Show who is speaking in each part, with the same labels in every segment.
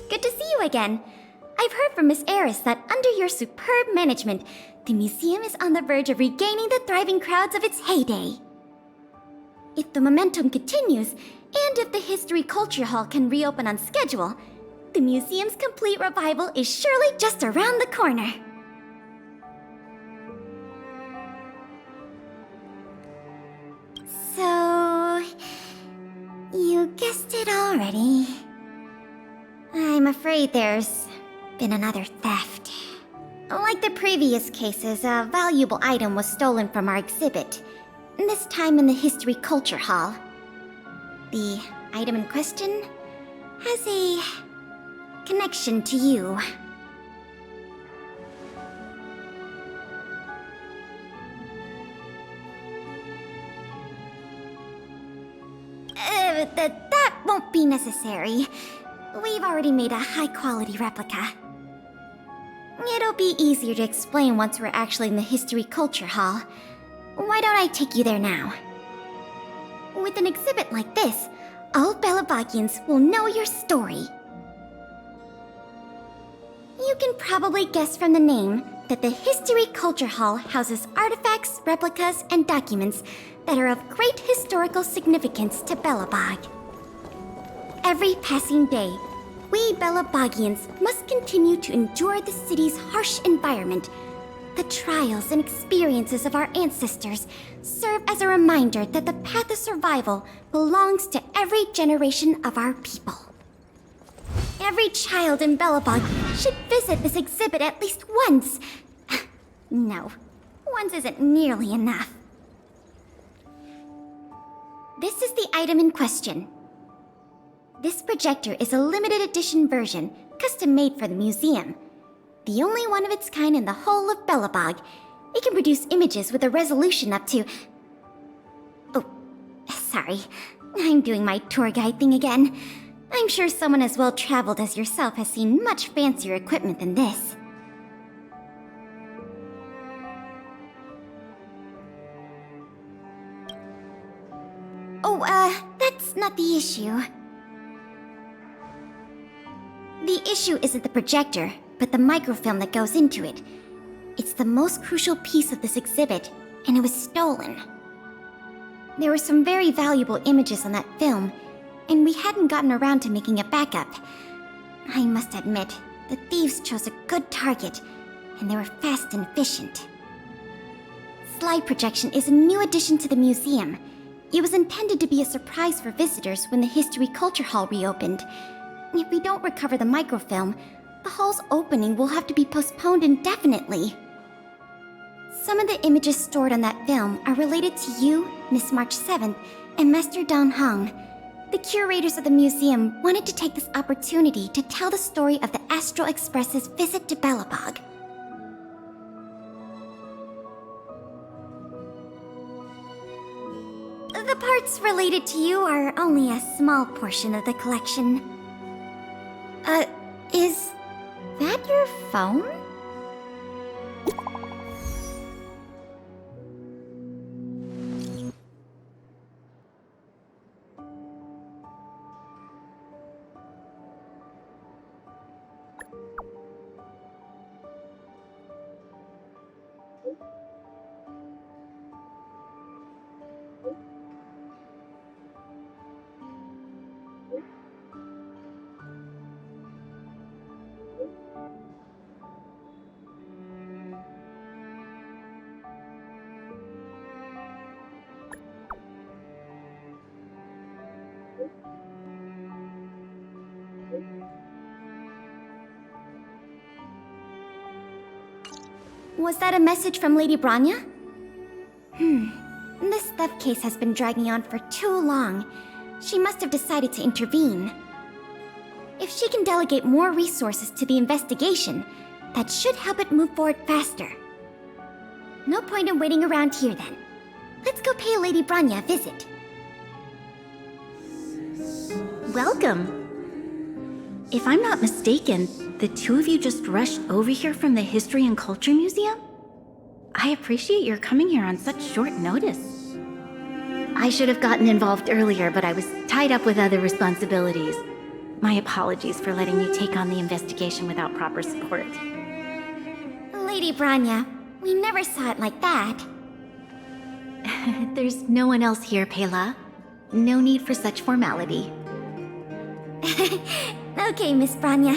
Speaker 1: Good to see you again. I've heard from Miss Eris that under your superb management, the museum is on the verge of regaining the thriving crowds of its heyday. If the momentum continues, and if the History Culture Hall can reopen on schedule, the museum's complete revival is surely just around the corner. So... you guessed it already. I'm afraid there's been another theft. Like the previous cases, a valuable item was stolen from our exhibit, this time in the History Culture Hall. The item in question has a connection to you. That won't be necessary. We've already made a high-quality replica. It'll be easier to explain once we're actually in the History Culture Hall. Why don't I take you there now? With an exhibit like this, all Belabagians will know your story. You can probably guess from the name that the History Culture Hall houses artifacts, replicas, and documents that are of great historical significance to Belobog. Every passing day, we Belabagians must continue to endure the city's harsh environment. The trials and experiences of our ancestors serve as a reminder that the path of survival belongs to every generation of our people. Every child in Belobog should visit this exhibit at least once. No, once isn't nearly enough. This is the item in question. This projector is a limited edition version, custom made for the museum. The only one of its kind in the whole of Belobog. It can produce images with a resolution up to... Oh, sorry. I'm doing my tour guide thing again. I'm sure someone as well-traveled as yourself has seen much fancier equipment than this. Oh, that's not the issue. The issue isn't the projector, but the microfilm that goes into it. It's the most crucial piece of this exhibit, and it was stolen. There were some very valuable images on that film, and we hadn't gotten around to making a backup. I must admit, the thieves chose a good target, and they were fast and efficient. Slide projection is a new addition to the museum. It was intended to be a surprise for visitors when the History Culture Hall reopened. If we don't recover the microfilm, the hall's opening will have to be postponed indefinitely. Some of the images stored on that film are related to you, Miss March 7th, and Master Don Hong. The curators of the museum wanted to take this opportunity to tell the story of the Astral Express's visit to Belobog. The parts related to you are only a small portion of the collection. Is that your phone? Was that a message from Lady Branya? This theft case has been dragging on for too long. She must have decided to intervene. If she can delegate more resources to the investigation, that should help it move forward faster. No point in waiting around here then. Let's go pay Lady Branya a visit.
Speaker 2: Welcome. If I'm not mistaken, the two of you just rushed over here from the History and Culture Museum? I appreciate your coming here on such short notice. I should have gotten involved earlier, but I was tied up with other responsibilities. My apologies for letting you take on the investigation without proper support.
Speaker 1: Lady Branya, we never saw it like that.
Speaker 2: There's no one else here, Pela. No need for such formality.
Speaker 1: Okay, Miss Branya.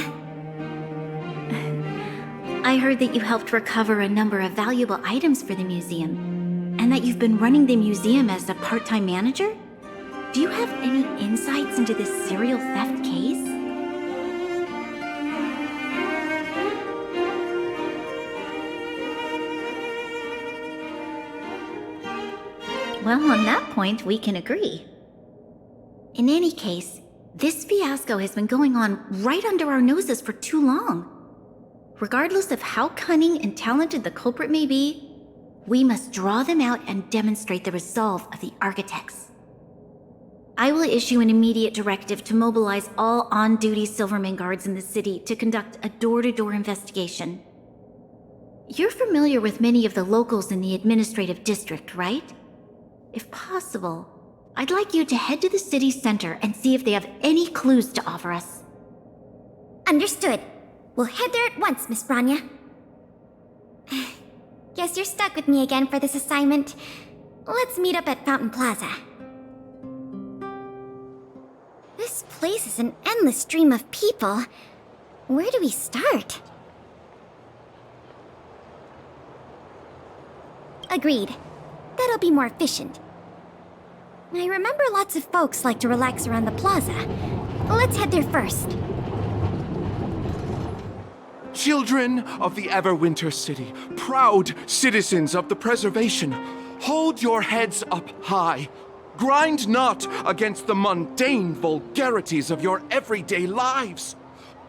Speaker 2: I heard that you helped recover a number of valuable items for the museum, and that you've been running the museum as a part-time manager? Do you have any insights into this serial theft case? Well, on that point, we can agree. In any case, this fiasco has been going on right under our noses for too long. Regardless of how cunning and talented the culprit may be, we must draw them out and demonstrate the resolve of the architects. I will issue an immediate directive to mobilize all on-duty Silverman guards in the city to conduct a door-to-door investigation. You're familiar with many of the locals in the administrative district, right? If possible, I'd like you to head to the city center and see if they have any clues to offer us.
Speaker 1: Understood. We'll head there at once, Miss Branya. Guess you're stuck with me again for this assignment. Let's meet up at Fountain Plaza. This place is an endless stream of people. Where do we start? Agreed. That'll be more efficient. I remember lots of folks like to relax around the plaza. Let's head there first.
Speaker 3: Children of the Everwinter city, proud citizens of the preservation, hold your heads up high. Grind not against the mundane vulgarities of your everyday lives.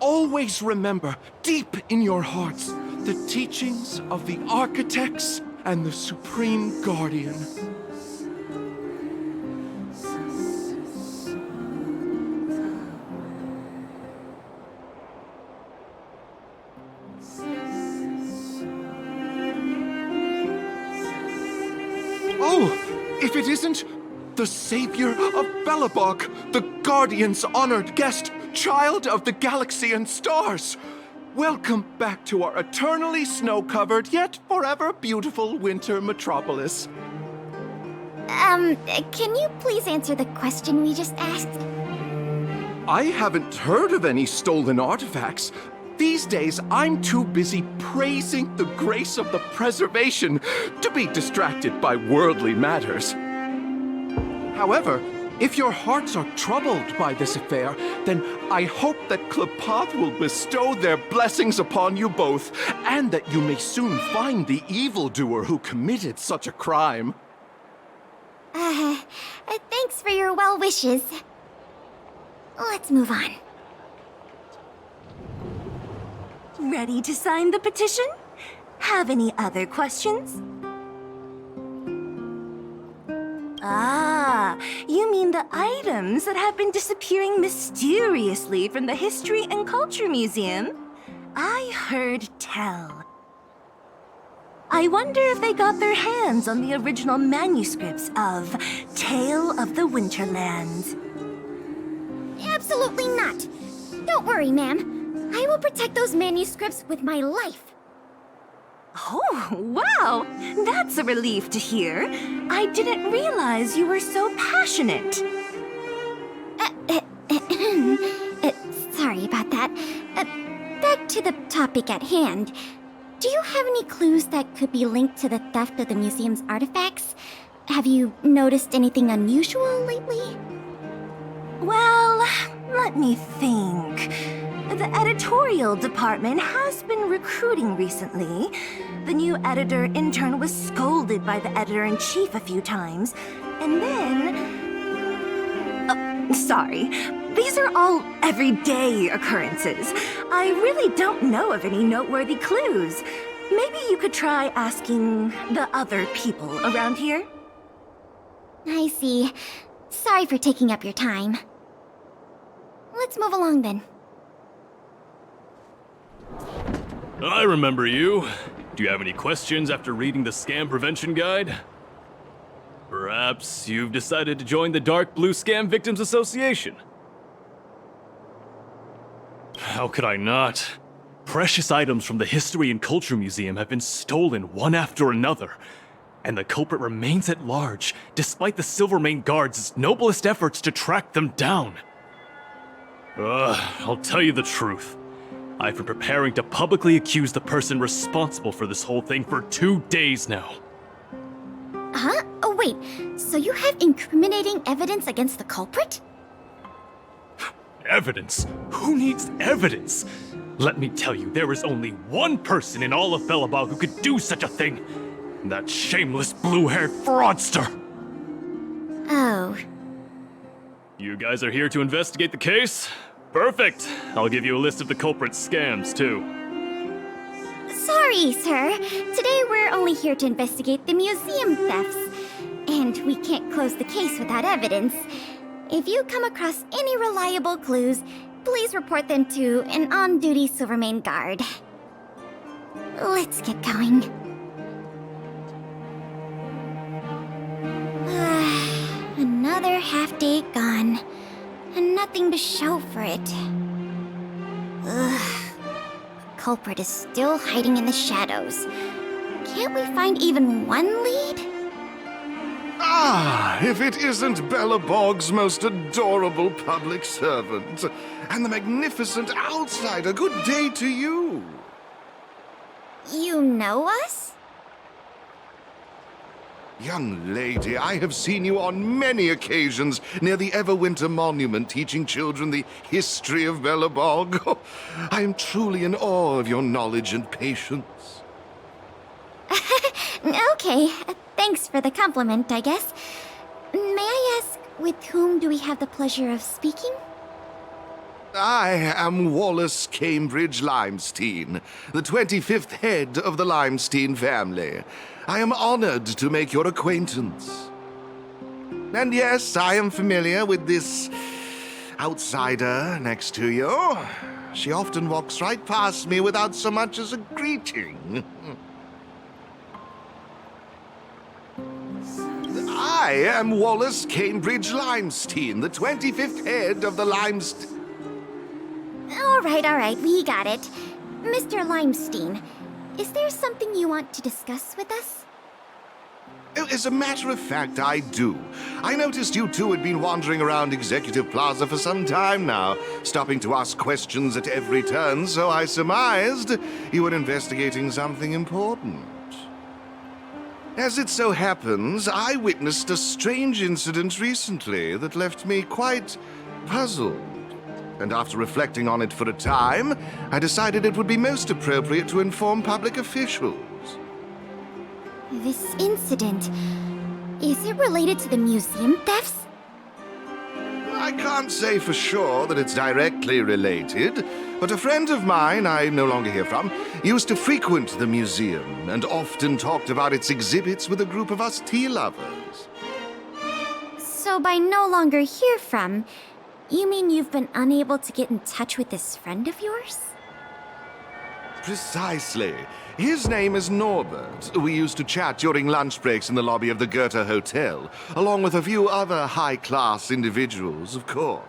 Speaker 3: Always remember, deep in your hearts, the teachings of the architects and the Supreme Guardian. Oh, if it isn't the savior of Belobog, the Guardian's honored guest, child of the galaxy and stars. Welcome back to our eternally snow-covered, yet forever beautiful winter metropolis.
Speaker 1: Can you please answer the question we just asked?
Speaker 3: I haven't heard of any stolen artifacts. These days, I'm too busy praising the grace of the preservation to be distracted by worldly matters. However, if your hearts are troubled by this affair, then I hope that Klapoth will bestow their blessings upon you both, and that you may soon find the evildoer who committed such a crime.
Speaker 1: Thanks for your well wishes. Let's move on.
Speaker 4: Ready to sign the petition? Have any other questions? Ah, you mean the items that have been disappearing mysteriously from the History and Culture Museum? I heard tell. I wonder if they got their hands on the original manuscripts of Tale of the Winterlands.
Speaker 1: Absolutely not. Don't worry, ma'am. I will protect those manuscripts with my life.
Speaker 4: Oh, wow! That's a relief to hear. I didn't realize you were so passionate.
Speaker 1: Sorry about that. Back to the topic at hand. Do you have any clues that could be linked to the theft of the museum's artifacts? Have you noticed anything unusual lately?
Speaker 4: Well, let me think. The editorial department has been recruiting recently. The new editor-intern was scolded by the editor-in-chief a few times. And then... sorry. These are all everyday occurrences. I really don't know of any noteworthy clues. Maybe you could try asking the other people around here?
Speaker 1: I see. Sorry for taking up your time. Let's move along then.
Speaker 5: I remember you. Do you have any questions after reading the Scam Prevention Guide? Perhaps you've decided to join the Dark Blue Scam Victims Association. how could I not? Precious items from the History and Culture Museum have been stolen one after another, and the culprit remains at large, despite the Silvermane Guards' noblest efforts to track them down. I'll tell you the truth. I've been preparing to publicly accuse the person responsible for this whole thing for 2 days now.
Speaker 1: Huh? Oh, wait. So you have incriminating evidence against the culprit?
Speaker 5: Evidence? Who needs evidence? Let me tell you, there is only one person in all of Belobog who could do such a thing. That shameless blue-haired fraudster!
Speaker 1: Oh.
Speaker 5: You guys are here to investigate the case? Perfect! I'll give you a list of the culprit's scams, too.
Speaker 1: Sorry, sir. Today we're only here to investigate the museum thefts. And we can't close the case without evidence. If you come across any reliable clues, please report them to an on-duty Silvermane guard. Let's get going. Another half-day gone, and nothing to show for it. Ugh. The culprit is still hiding in the shadows. Can't we find even one lead?
Speaker 3: Ah, if it isn't Belobog's most adorable public servant, and the magnificent outsider, good day to you.
Speaker 1: You know us?
Speaker 3: Young lady, I have seen you on many occasions near the Everwinter monument teaching children the history of Belobog. I am truly in awe of your knowledge and patience.
Speaker 1: Okay, thanks for the compliment, I guess. May I ask, with whom do we have the pleasure of speaking?
Speaker 3: I am Wallace Cambridge Limestein, the 25th head of the Limestein family. I am honored to make your acquaintance. And yes, I am familiar with this outsider next to you. She often walks right past me without so much as a greeting. I am Wallace Cambridge Limestein, the 25th head of the Limestein...
Speaker 1: All right, we got it. Mr. Limestein, is there something you want to discuss with us?
Speaker 3: As a matter of fact, I do. I noticed you two had been wandering around Executive Plaza for some time now, stopping to ask questions at every turn, so I surmised you were investigating something important. As it so happens, I witnessed a strange incident recently that left me quite puzzled. And after reflecting on it for a time, I decided it would be most appropriate to inform public officials.
Speaker 1: This incident, is it related to the museum thefts?
Speaker 3: I can't say for sure that it's directly related, but a friend of mine I no longer hear from used to frequent the museum and often talked about its exhibits with a group of us tea lovers.
Speaker 1: So by no longer hear from, you mean you've been unable to get in touch with this friend of yours?
Speaker 3: Precisely. His name is Norbert. We used to chat during lunch breaks in the lobby of the Goethe Hotel, along with a few other high-class individuals, of course.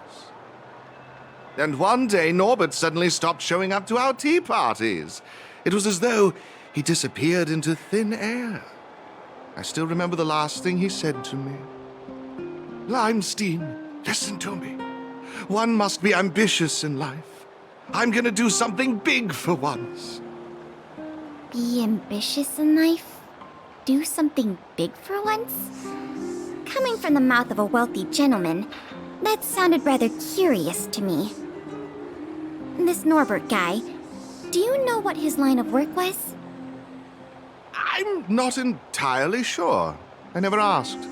Speaker 3: And one day, Norbert suddenly stopped showing up to our tea parties. It was as though he disappeared into thin air. I still remember the last thing he said to me. Limestein, listen to me. One must be ambitious in life. I'm gonna do something big for once.
Speaker 1: Be ambitious in life? Do something big for once? Coming from the mouth of a wealthy gentleman, that sounded rather curious to me. This Norbert guy, do you know what his line of work was?
Speaker 3: I'm not entirely sure. I never asked.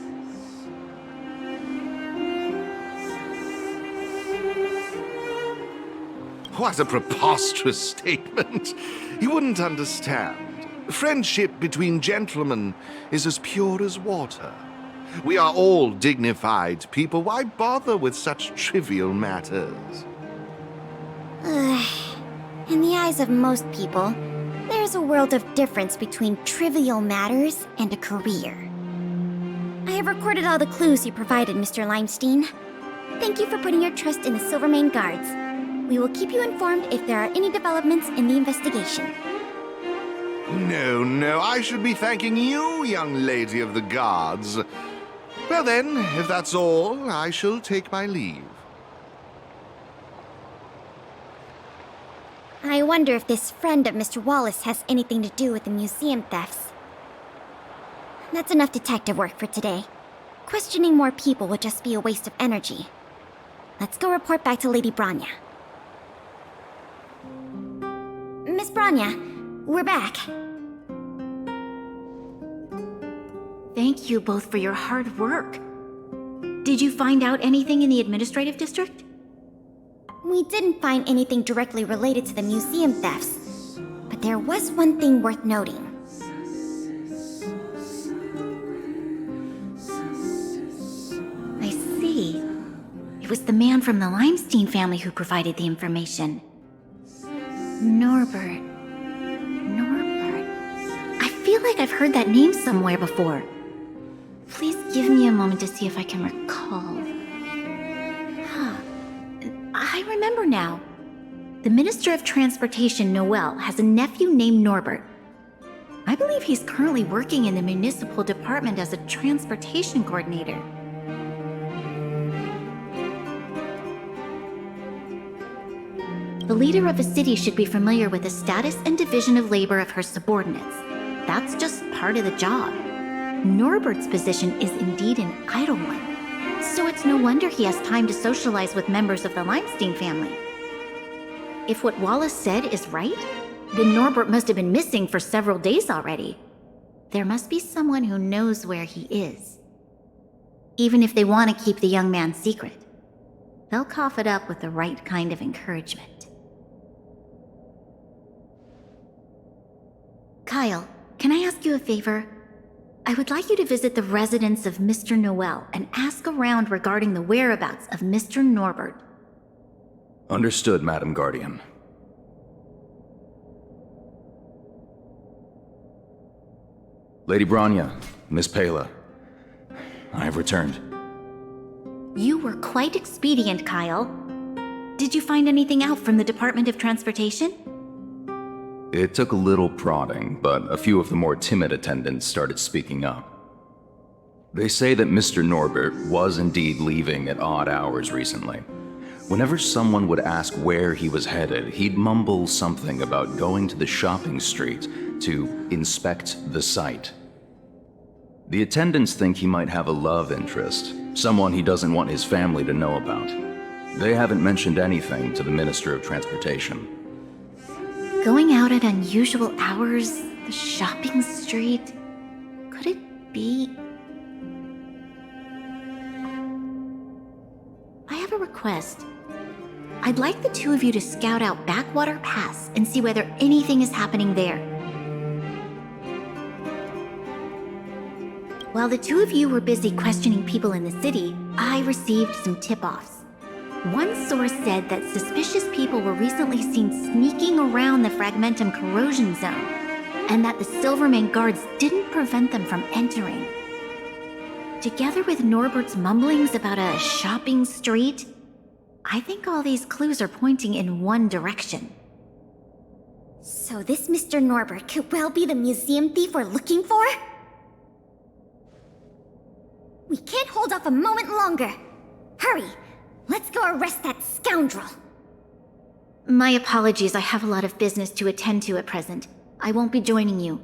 Speaker 3: What a preposterous statement. You wouldn't understand. Friendship between gentlemen is as pure as water. We are all dignified people. Why bother with such trivial matters?
Speaker 1: In the eyes of most people, there's a world of difference between trivial matters and a career. I have recorded all the clues you provided, Mr. Limestein. Thank you for putting your trust in the Silvermane Guards. We will keep you informed if there are any developments in the investigation.
Speaker 6: No, I should be thanking you, young lady of the guards. Well then, if that's all, I shall take my leave.
Speaker 1: I wonder if this friend of Mr. Wallace has anything to do with the museum thefts. That's enough detective work for today. Questioning more people would just be a waste of energy. Let's go report back to Lady Branya. Miss Branya, we're back.
Speaker 2: Thank you both for your hard work. Did you find out anything in the administrative district?
Speaker 1: We didn't find anything directly related to the museum thefts, but there was one thing worth noting.
Speaker 2: I see. It was the man from the Limestein family who provided the information. Norbert. I feel like I've heard that name somewhere before. Please give me a moment to see if I can recall. I remember now. The Minister of Transportation, Noel, has a nephew named Norbert. I believe he's currently working in the municipal department as a transportation coordinator. The leader of a city should be familiar with the status and division of labor of her subordinates. That's just part of the job. Norbert's position is indeed an idle one, so it's no wonder he has time to socialize with members of the Limestein family. If what Wallace said is right, then Norbert must have been missing for several days already. There must be someone who knows where he is. Even if they want to keep the young man secret, they'll cough it up with the right kind of encouragement. Kyle, can I ask you a favor? I would like you to visit the residence of Mr. Noel and ask around regarding the whereabouts of Mr. Norbert.
Speaker 7: Understood, Madam Guardian. Lady Branya, Miss Pela, I have returned.
Speaker 2: You were quite expedient, Kyle. Did you find anything out from the Department of Transportation?
Speaker 7: It took a little prodding, but a few of the more timid attendants started speaking up. They say that Mr. Norbert was indeed leaving at odd hours recently. Whenever someone would ask where he was headed, he'd mumble something about going to the shopping street to inspect the site. The attendants think he might have a love interest, someone he doesn't want his family to know about. They haven't mentioned anything to the Minister of Transportation.
Speaker 2: Going out at unusual hours, the shopping street, could it be? I have a request. I'd like the two of you to scout out Backwater Pass and see whether anything is happening there. While the two of you were busy questioning people in the city, I received some tip-offs. One source said that suspicious people were recently seen sneaking around the Fragmentum corrosion zone, and that the Silvermane guards didn't prevent them from entering. Together with Norbert's mumblings about a shopping street, I think all these clues are pointing in one direction.
Speaker 1: So this Mr. Norbert could well be the museum thief we're looking for? We can't hold off a moment longer. Hurry! Let's go arrest that scoundrel!
Speaker 2: My apologies, I have a lot of business to attend to at present. I won't be joining you.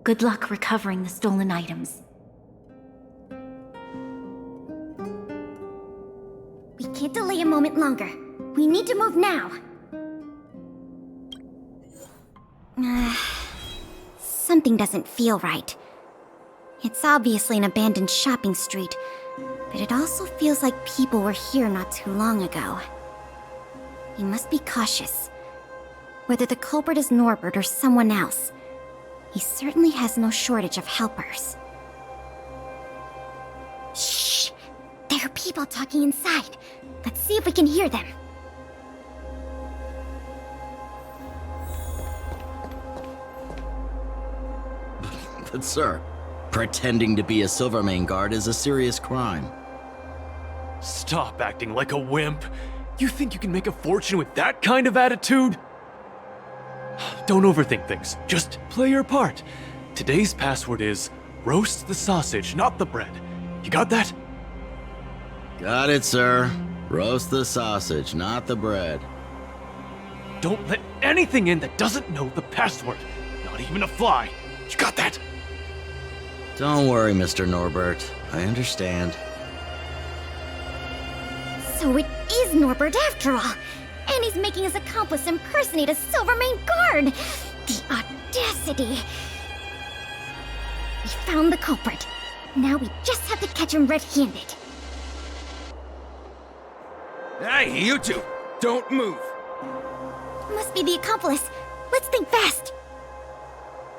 Speaker 2: Good luck recovering the stolen items.
Speaker 1: We can't delay a moment longer. We need to move now. Something doesn't feel right. It's obviously an abandoned shopping street, but it also feels like people were here not too long ago. We must be cautious. Whether the culprit is Norbert or someone else, he certainly has no shortage of helpers. Shh! There are people talking inside. Let's see if we can hear them.
Speaker 8: But sir, pretending to be a Silvermane guard is a serious crime.
Speaker 5: Stop acting like a wimp. You think you can make a fortune with that kind of attitude? Don't overthink things. Just play your part. Today's password is roast the sausage, not the bread. You got that?
Speaker 8: Got it, sir. Roast the sausage, not the bread.
Speaker 5: Don't let anything in that doesn't know the password. Not even a fly. You got that?
Speaker 8: Don't worry, Mr. Norbert. I understand.
Speaker 1: So it is Norbert after all. And he's making his accomplice impersonate a Silvermane guard. The audacity. We found the culprit. Now we just have to catch him red-handed.
Speaker 3: Hey, you two! Don't move!
Speaker 1: Must be the accomplice. Let's think fast.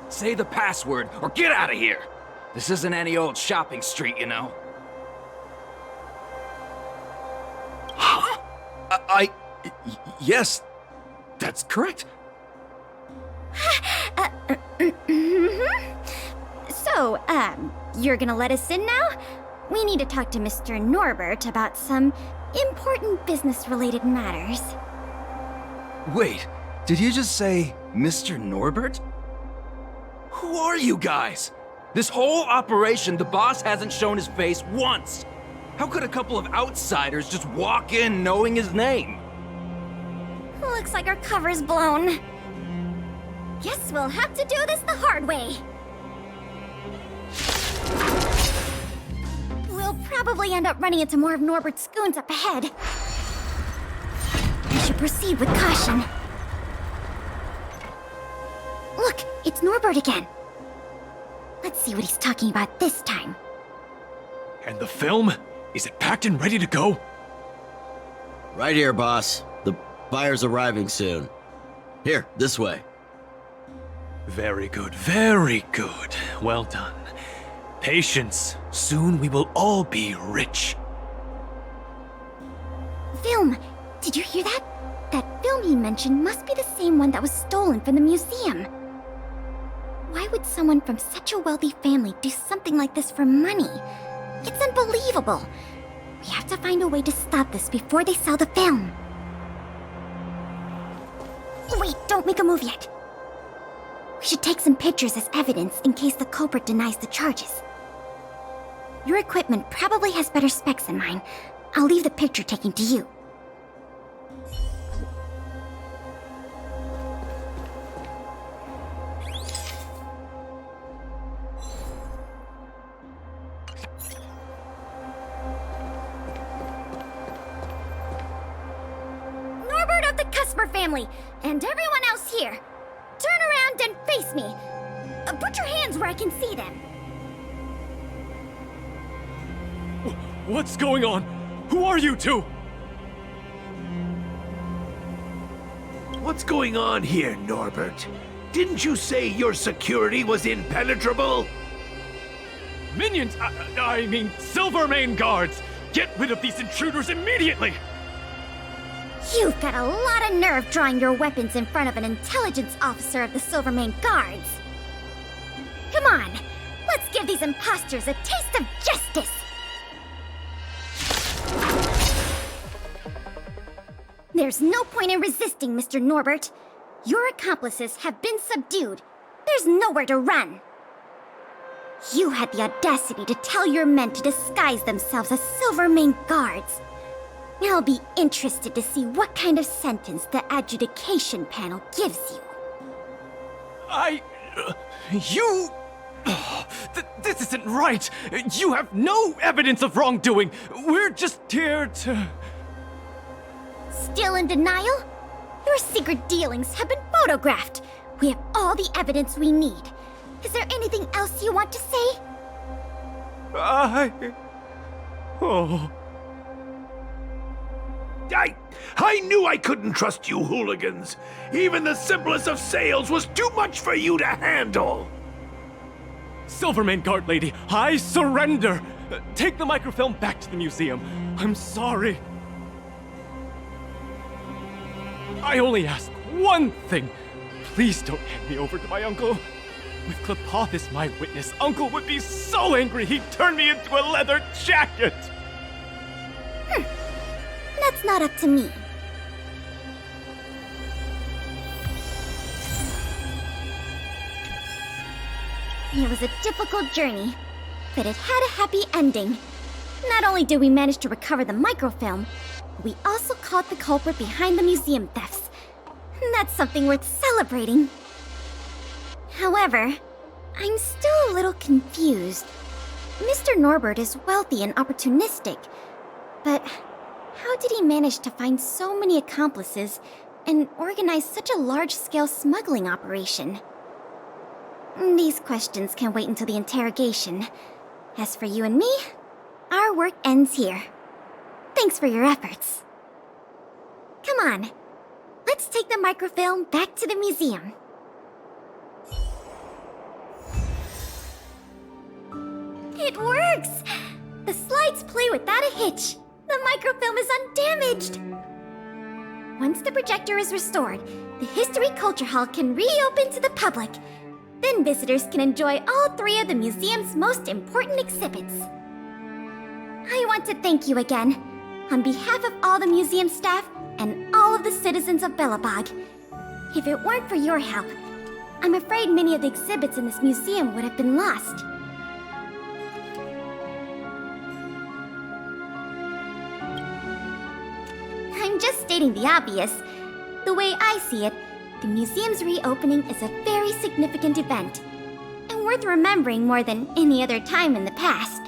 Speaker 9: Say the password or get out of here. This isn't any old shopping street, you know.
Speaker 3: Yes, that's correct.
Speaker 1: So, you're gonna let us in now? We need to talk to Mr. Norbert about some important business-related matters.
Speaker 9: Wait, did you just say Mr. Norbert? Who are you guys? This whole operation, the boss hasn't shown his face once. How could a couple of outsiders just walk in knowing his name?
Speaker 1: Looks like our cover's blown. Guess we'll have to do this the hard way. We'll probably end up running into more of Norbert's goons up ahead. We should proceed with caution. Look, it's Norbert again. Let's see what he's talking about this time.
Speaker 5: And the film? Is it packed and ready to go?
Speaker 8: Right here, boss. The buyer's arriving soon. Here, this way.
Speaker 5: Very good, very good. Well done. Patience. Soon we will all be rich.
Speaker 1: Film! Did you hear that? That film he mentioned must be the same one that was stolen from the museum. Why would someone from such a wealthy family do something like this for money? It's unbelievable. We have to find a way to stop this before they sell the film. Wait, don't make a move yet. We should take some pictures as evidence in case the culprit denies the charges. Your equipment probably has better specs than mine. I'll leave the picture taking to you. Norbert of the Cusper family, and everyone else here. Turn around and face me. Put your hands where I can see them.
Speaker 5: What's going on? Who are you two?
Speaker 10: What's going on here, Norbert? Didn't you say your security was impenetrable?
Speaker 5: Minions! I mean, Silvermane guards! Get rid of these intruders immediately!
Speaker 1: You've got a lot of nerve drawing your weapons in front of an intelligence officer of the Silvermane Guards. Come on, let's give these imposters a taste of justice! There's no point in resisting, Mr. Norbert. Your accomplices have been subdued. There's nowhere to run. You had the audacity to tell your men to disguise themselves as Silvermane Guards. I'll be interested to see what kind of sentence the adjudication panel gives you.
Speaker 5: This isn't right! You have no evidence of wrongdoing! We're just here to...
Speaker 1: Still in denial? Your secret dealings have been photographed. We have all the evidence we need. Is there anything else you want to say?
Speaker 10: I knew I couldn't trust you hooligans. Even the simplest of sales was too much for you to handle.
Speaker 5: Silvermane Guard Lady, I surrender! Take the microfilm back to the museum. I'm sorry. I only ask one thing. Please don't hand me over to my uncle. With Klepoth as my witness, Uncle would be so angry he'd turn me into a leather jacket!
Speaker 1: That's not up to me. It was a difficult journey, but it had a happy ending. Not only did we manage to recover the microfilm, we also caught the culprit behind the museum thefts. That's something worth celebrating. However, I'm still a little confused. Mr. Norbert is wealthy and opportunistic, but how did he manage to find so many accomplices and organize such a large-scale smuggling operation? These questions can wait until the interrogation. As for you and me, our work ends here. Thanks for your efforts. Come on, let's take the microfilm back to the museum. It works! The slides play without a hitch. The microfilm is undamaged. Once the projector is restored, the History Culture Hall can reopen to the public. Then visitors can enjoy all 3 of the museum's most important exhibits. I want to thank you again, on behalf of all the museum staff and all of the citizens of Belobog. If it weren't for your help, I'm afraid many of the exhibits in this museum would have been lost. I'm just stating the obvious. The way I see it, the museum's reopening is a very significant event, and worth remembering more than any other time in the past.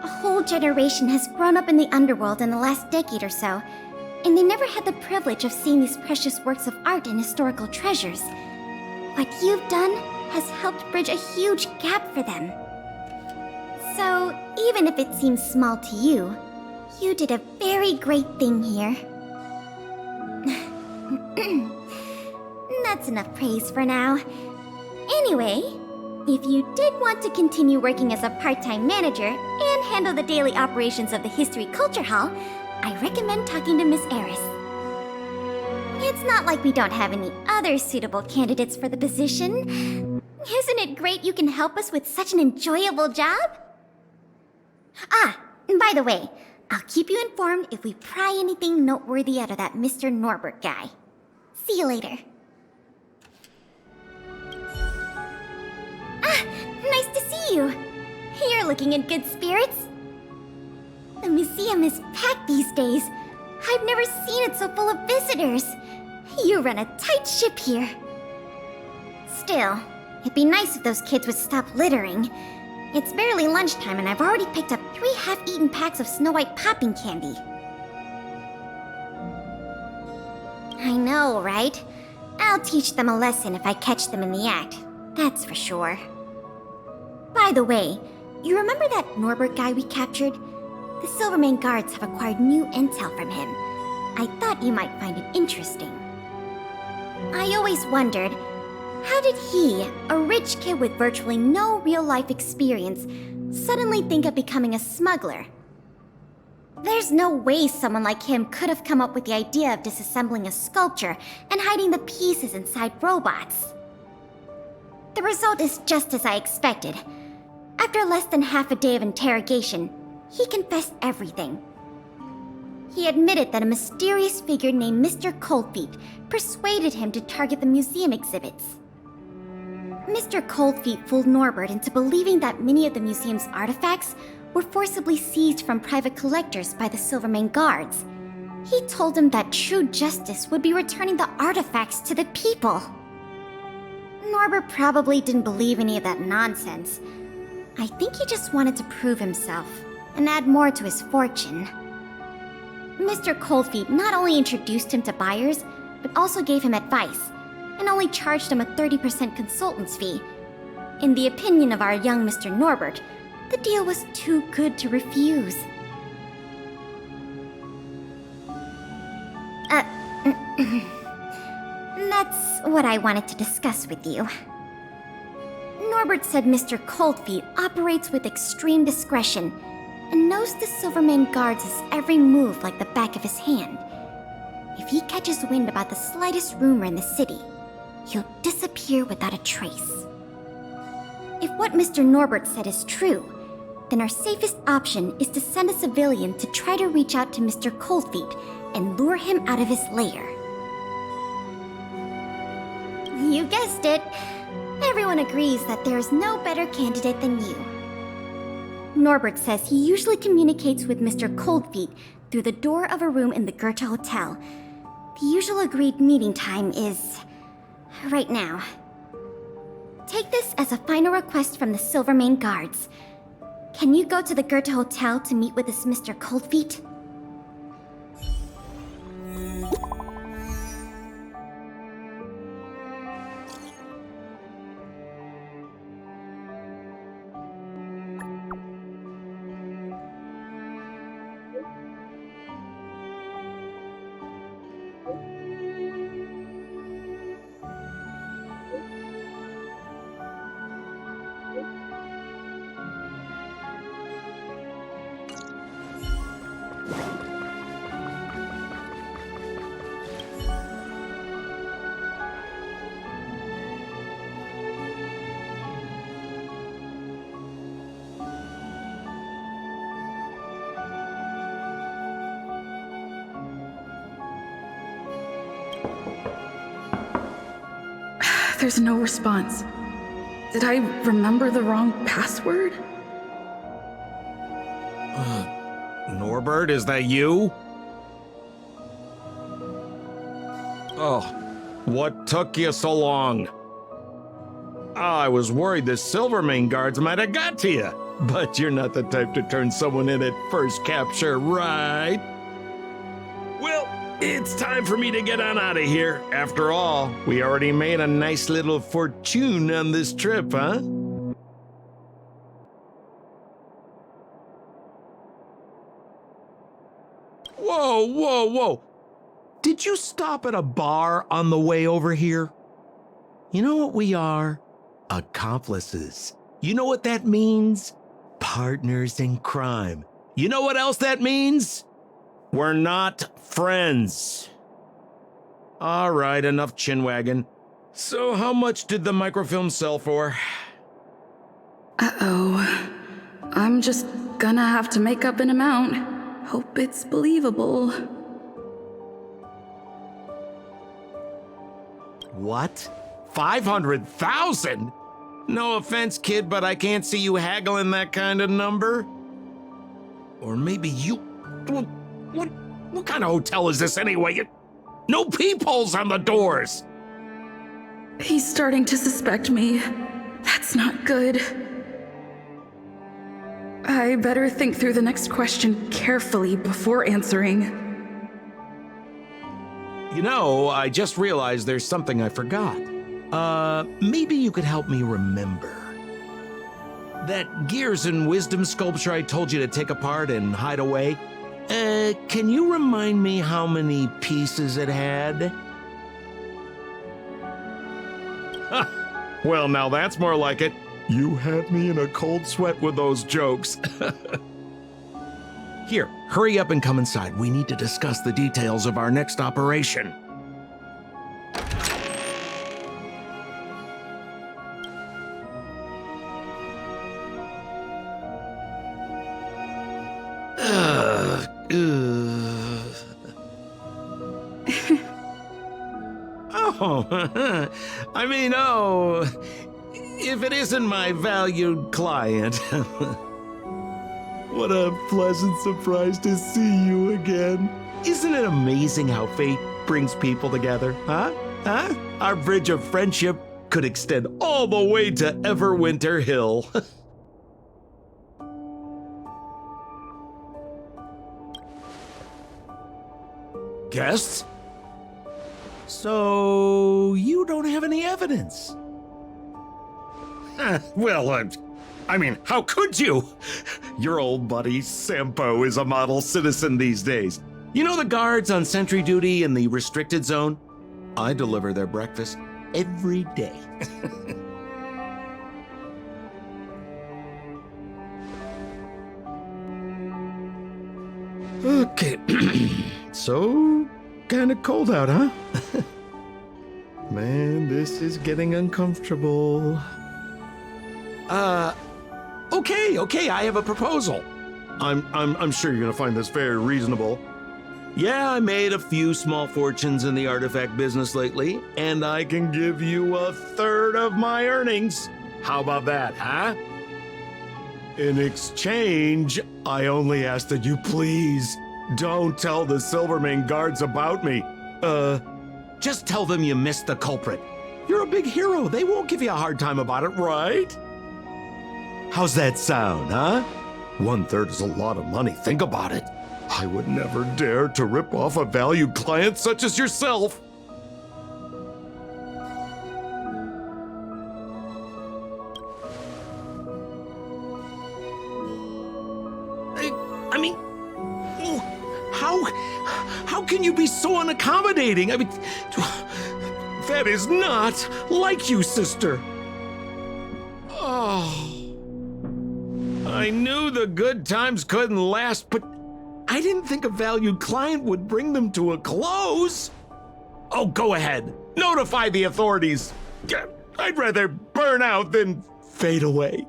Speaker 1: A whole generation has grown up in the underworld in the last decade or so, and they never had the privilege of seeing these precious works of art and historical treasures. What you've done has helped bridge a huge gap for them. So, even if it seems small to you, you did a very great thing here. That's enough praise for now. Anyway, if you did want to continue working as a part-time manager and handle the daily operations of the History Culture Hall, I recommend talking to Miss Eris. It's not like we don't have any other suitable candidates for the position. Isn't it great you can help us with such an enjoyable job? Ah, and by the way, I'll keep you informed if we pry anything noteworthy out of that Mr. Norbert guy. See you later. Ah, nice to see you. You're looking in good spirits. The museum is packed these days. I've never seen it so full of visitors. You run a tight ship here. Still, it'd be nice if those kids would stop littering. It's barely lunchtime and I've already picked up 3 half-eaten packs of Snow White popping candy. I know, right? I'll teach them a lesson if I catch them in the act. That's for sure. By the way, you remember that Norbert guy we captured? The Silvermane guards have acquired new intel from him. I thought you might find it interesting. I always wondered, how did he, a rich kid with virtually no real-life experience, suddenly think of becoming a smuggler? There's no way someone like him could have come up with the idea of disassembling a sculpture and hiding the pieces inside robots. The result is just as I expected. After less than half a day of interrogation, he confessed everything. He admitted that a mysterious figure named Mr. Coldfeet persuaded him to target the museum exhibits. Mr. Coldfeet fooled Norbert into believing that many of the museum's artifacts were forcibly seized from private collectors by the Silvermane guards. He told him that true justice would be returning the artifacts to the people. Norbert probably didn't believe any of that nonsense. I think he just wanted to prove himself and add more to his fortune. Mr. Coldfeet not only introduced him to buyers, but also gave him advice, and only charged him a 30% consultant's fee. In the opinion of our young Mr. Norbert, the deal was too good to refuse. That's what I wanted to discuss with you. Norbert said Mr. Coldfeet operates with extreme discretion and knows the Silvermane guards' every move like the back of his hand. If he catches wind about the slightest rumor in the city, he'll disappear without a trace. If what Mr. Norbert said is true, then our safest option is to send a civilian to try to reach out to Mr. Coldfeet and lure him out of his lair. You guessed it. Everyone agrees that there is no better candidate than you. Norbert says he usually communicates with Mr. Coldfeet through the door of a room in the Goethe Hotel. The usual agreed meeting time is right now. Take this as a final request from the Silvermane Guards. Can you go to the Goethe Hotel to meet with this Mr. Coldfeet?
Speaker 11: There's no response. Did I remember the wrong password?
Speaker 12: Norbert, is that you? Oh, what took you so long? I was worried the Silvermane Guards might have got to you, but you're not the type to turn someone in at first capture, right? Well, it's time for me to get on out of here. After all, we already made a nice little fortune on this trip, huh? Whoa, whoa, whoa. Did you stop at a bar on the way over here? You know what we are? Accomplices. You know what that means? Partners in crime. You know what else that means? We're not friends. All right, enough chinwagging. So how much did the microfilm sell for?
Speaker 11: Uh-oh. I'm just gonna have to make up an amount. Hope it's believable.
Speaker 12: What? 500,000? No offense, kid, but I can't see you haggling that kind of number. Or maybe you... What kind of hotel is this anyway? No peepholes on the doors!
Speaker 11: He's starting to suspect me. That's not good. I better think through the next question carefully before answering.
Speaker 12: You know, I just realized there's something I forgot. Maybe you could help me remember. That Gears and Wisdom sculpture I told you to take apart and hide away, can you remind me how many pieces it had? Well, now that's more like it. You had me in a cold sweat with those jokes. Here, hurry up and come inside. We need to discuss the details of our next operation. If it isn't my valued client. What a pleasant surprise to see you again. Isn't it amazing how fate brings people together, huh? Our bridge of friendship could extend all the way to Everwinter Hill. Guests? So, you don't have any evidence? Well, I mean, how could you? Your old buddy Sampo is a model citizen these days. You know the guards on sentry duty in the restricted zone? I deliver their breakfast every day. Okay, so kinda cold out, huh? Man, this is getting uncomfortable. Okay, I have a proposal. I'm sure you're gonna find this very reasonable. Yeah, I made a few small fortunes in the artifact business lately, and I can give you a third of my earnings. How about that, huh? In exchange, I only ask that you please don't tell the Silvermane guards about me. Just tell them you missed the culprit. You're a big hero. They won't give you a hard time about it, right? How's that sound, huh? 1/3 is a lot of money. Think about it. I would never dare to rip off a valued client such as yourself. I mean, how can you be so unaccommodating? I mean, that is not like you, sister. Oh, I knew the good times couldn't last, but I didn't think a valued client would bring them to a close. Oh, go ahead. Notify the authorities. I'd rather burn out than fade away.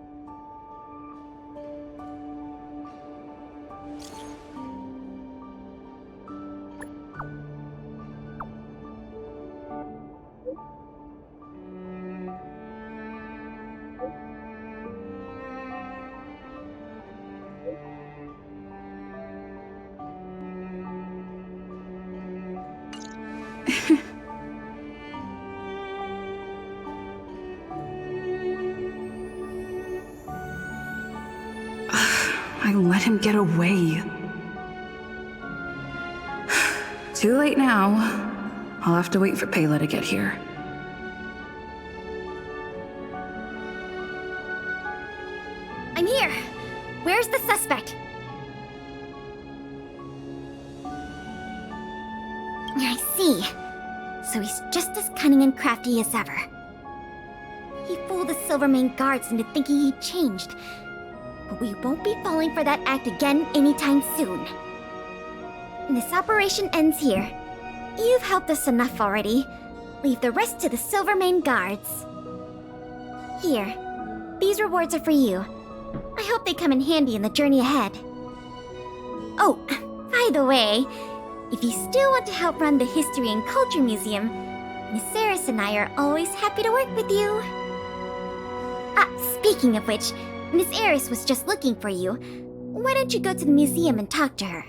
Speaker 11: I let him get away. Too late now. I'll have to wait for Pela to get here.
Speaker 1: I'm here. Where's the suspect? I see. So he's just as cunning and crafty as ever. He fooled the Silvermane guards into thinking he'd changed. But we won't be falling for that act again anytime soon. This operation ends here. You've helped us enough already. Leave the rest to the Silvermane guards. Here, these rewards are for you. I hope they come in handy in the journey ahead. Oh, by the way, if you still want to help run the History and Culture Museum, Miss Saris and I are always happy to work with you. Speaking of which, Miss Eris was just looking for you. Why don't you go to the museum and talk to her?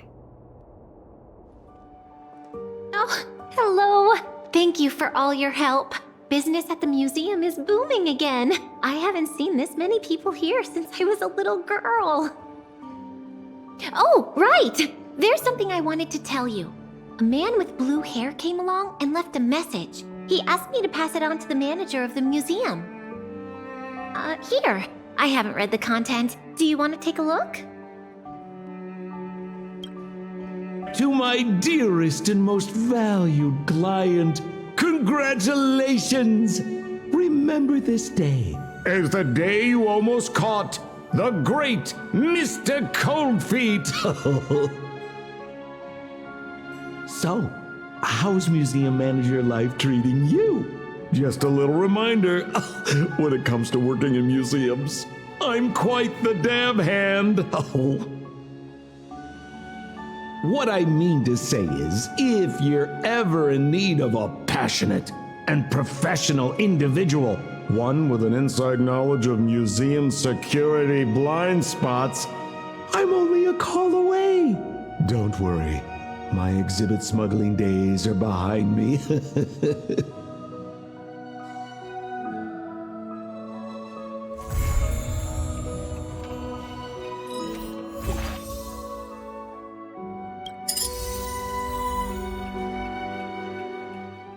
Speaker 2: Oh, hello. Thank you for all your help. Business at the museum is booming again. I haven't seen this many people here since I was a little girl. Oh, right! There's something I wanted to tell you. A man with blue hair came along and left a message. He asked me to pass it on to the manager of the museum. Here. I haven't read the content. Do you want to take a look?
Speaker 12: To my dearest and most valued client, congratulations! Remember this day as the day you almost caught the great Mr. Coldfeet. So, how's museum manager life treating you? Just a little reminder, when it comes to working in museums, I'm quite the dab hand. What I mean to say is, if you're ever in need of a passionate and professional individual, one with an inside knowledge of museum security blind spots, I'm only a call away. Don't worry, my exhibit smuggling days are behind me.